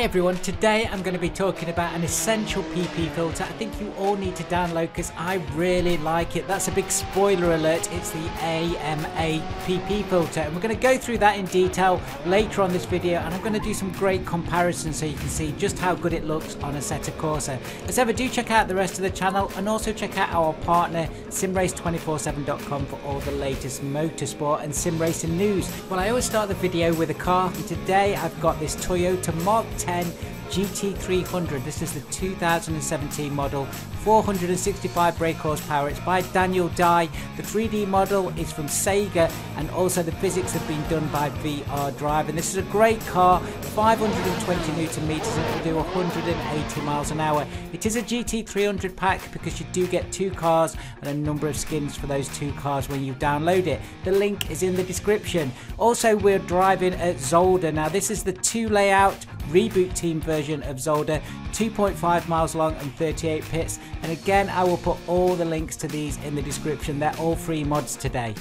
everyone, today I'm going to be talking about an essential PP filter I think you all need to download because I really like it. That's a big spoiler alert, it's the AMD PP filter, and we're going to go through that in detail later on this video, and I'm going to do some great comparisons so you can see just how good it looks on Assetto Corsa. As ever, do check out the rest of the channel and also check out our partner simrace247.com for all the latest motorsport and sim racing news. Well, I always start the video with a car, and today I've got this Toyota Mark 10 GT300. This is the 2017 model, 465 brake horsepower. It's by Daniel Dye. The 3D model is from Sega, and also the physics have been done by VR Drive. And this is a great car, 520 Newton meters, and it will do 180 miles an hour. It is a GT300 pack because you do get two cars and a number of skins for those two cars when you download it. The link is in the description. Also, we're driving at Zolder. Now, this is the 2 layout reboot team version of Zolder, 2.5 miles long and 38 pits, and again I will put all the links to these in the description. They're all free mods today.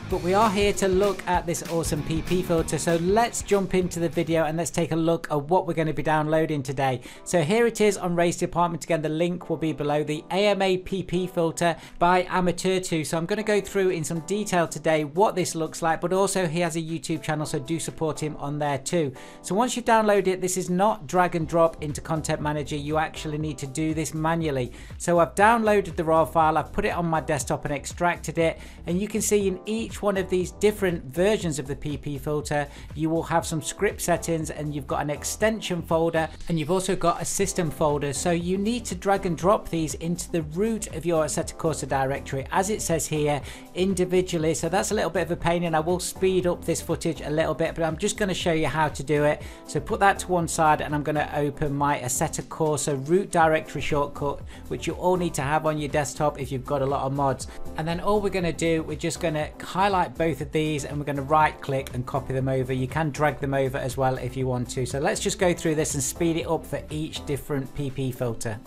But we are here to look at this awesome PP filter, so let's jump into the video and let's take a look at what we're going to be downloading today. So here it is on Race Department. Again, the link will be below, the AMD PP filter by Amateur2. So I'm going to go through in some detail today what this looks like, but also he has a YouTube channel, so do support him on there too. So once you've downloaded it, this is not drag and drop into Content Manager. You actually need to do this manually. So I've downloaded the raw file, I've put it on my desktop and extracted it, and you can see in each one of these different versions of the PP filter you will have some script settings, and you've got an extension folder, and you've also got a system folder. So you need to drag and drop these into the root of your Assetto Corsa directory, as it says here, individually. So that's a little bit of a pain, and I will speed up this footage a little bit, but I'm just going to show you how to do it. So put that to one side, and I'm going to open my Assetto Corsa root directory shortcut, which you all need to have on your desktop if you've got a lot of mods. And then all we're going to do, we're just going to highlight both of these, and we're going to right click and copy them over. You can drag them over as well if you want to. So let's just go through this and speed it up for each different PP filter.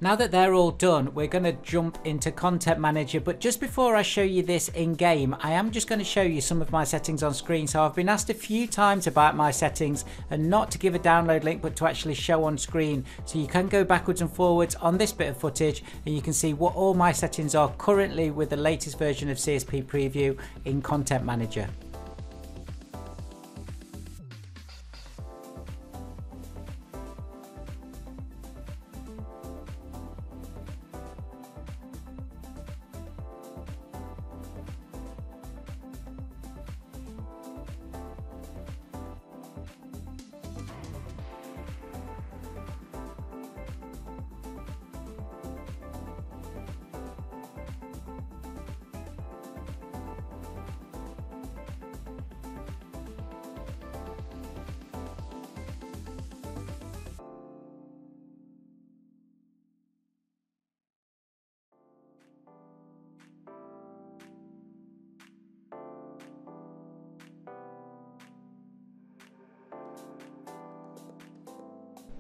Now that they're all done, we're going to jump into Content Manager, but just before I show you this in game, I am just going to show you some of my settings on screen. So I've been asked a few times about my settings, and not to give a download link, but to actually show on screen. So you can go backwards and forwards on this bit of footage, and you can see what all my settings are currently with the latest version of CSP Preview in Content Manager.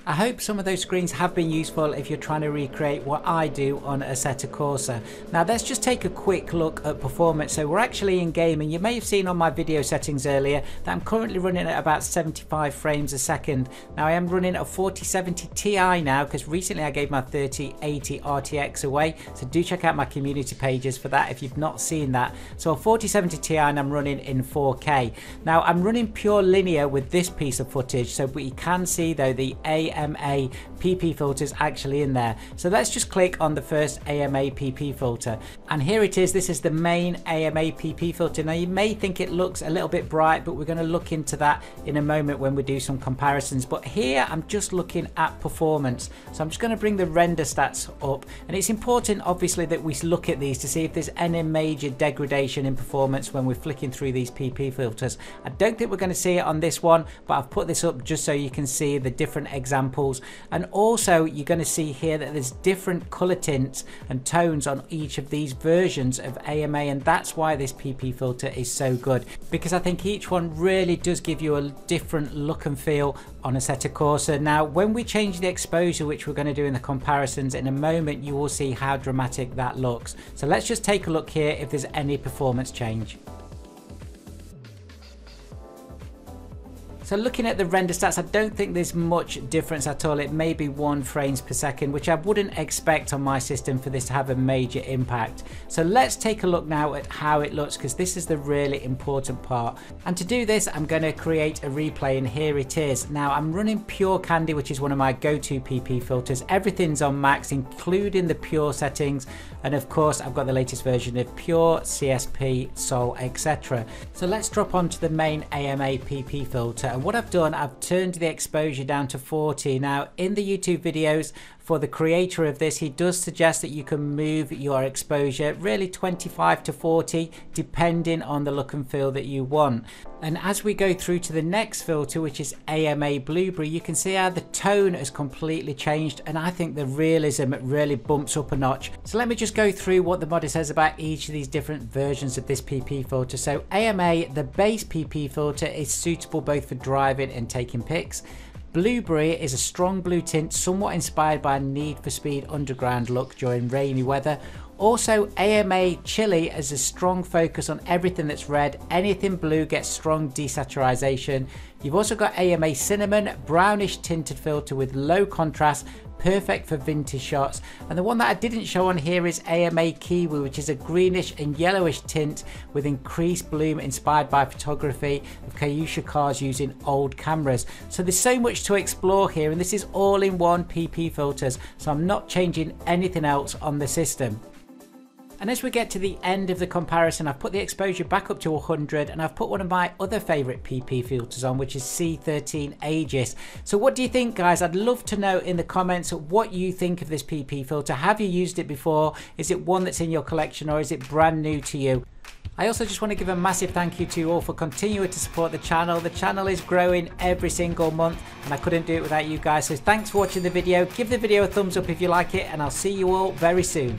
I hope some of those screens have been useful if you're trying to recreate what I do on Assetto Corsa. Now let's just take a quick look at performance. So we're actually in game, and you may have seen on my video settings earlier that I'm currently running at about 75 frames a second. Now I am running a 4070 Ti now, because recently I gave my 3080 RTX away, so do check out my community pages for that if you've not seen that. So a 4070 Ti, and I'm running in 4K. Now I'm running pure linear with this piece of footage, so but you can see though the AMD PP filter is actually in there. So let's just click on the first AMD PP filter, and here it is. This is the main AMD PP filter. Now you may think it looks a little bit bright, but we're going to look into that in a moment when we do some comparisons. But here I'm just looking at performance, so I'm just going to bring the render stats up, and it's important obviously that we look at these to see if there's any major degradation in performance when we're flicking through these PP filters. I don't think we're going to see it on this one, but I've put this up just so you can see the different examples examples. And also you're going to see here that there's different color tints and tones on each of these versions of AMA, and that's why this PP filter is so good, because I think each one really does give you a different look and feel on Assetto Corsa. Now when we change the exposure, which we're going to do in the comparisons in a moment, you will see how dramatic that looks. So let's just take a look here if there's any performance change. So looking at the render stats, I don't think there's much difference at all. It may be 1 frames per second, which I wouldn't expect on my system for this to have a major impact. So let's take a look now at how it looks, because this is the really important part. And to do this, I'm going to create a replay, and here it is. Now I'm running Pure Candy, which is one of my go-to PP filters. Everything's on max, including the Pure settings. And of course, I've got the latest version of Pure, CSP, Sol, etc. So let's drop onto the main AMA PP filter. And what I've done, I've turned the exposure down to 40. Now in the YouTube videos for the creator of this, he does suggest that you can move your exposure really 25 to 40 depending on the look and feel that you want. And as we go through to the next filter, which is AMA Blueberry, you can see how the tone has completely changed, and I think the realism really bumps up a notch. So let me just go through what the modder says about each of these different versions of this PP filter. So AMA, the base PP filter, is suitable both for driving and taking pics. Blueberry is a strong blue tint, somewhat inspired by a Need for Speed Underground look during rainy weather. Also, AMA Chili has a strong focus on everything that's red. Anything blue gets strong desaturation. You've also got AMA Cinnamon, brownish tinted filter with low contrast, perfect for vintage shots. And the one that I didn't show on here is AMA Kiwi, which is a greenish and yellowish tint with increased bloom inspired by photography of Kyushu cars using old cameras. So there's so much to explore here, and this is all in one PP filters, so I'm not changing anything else on the system. And as we get to the end of the comparison, I've put the exposure back up to 100, and I've put one of my other favourite PP filters on, which is C13 Aegis. So what do you think, guys? I'd love to know in the comments what you think of this PP filter. Have you used it before? Is it one that's in your collection, or is it brand new to you? I also just want to give a massive thank you to you all for continuing to support the channel. The channel is growing every single month, and I couldn't do it without you guys. So thanks for watching the video. Give the video a thumbs up if you like it, and I'll see you all very soon.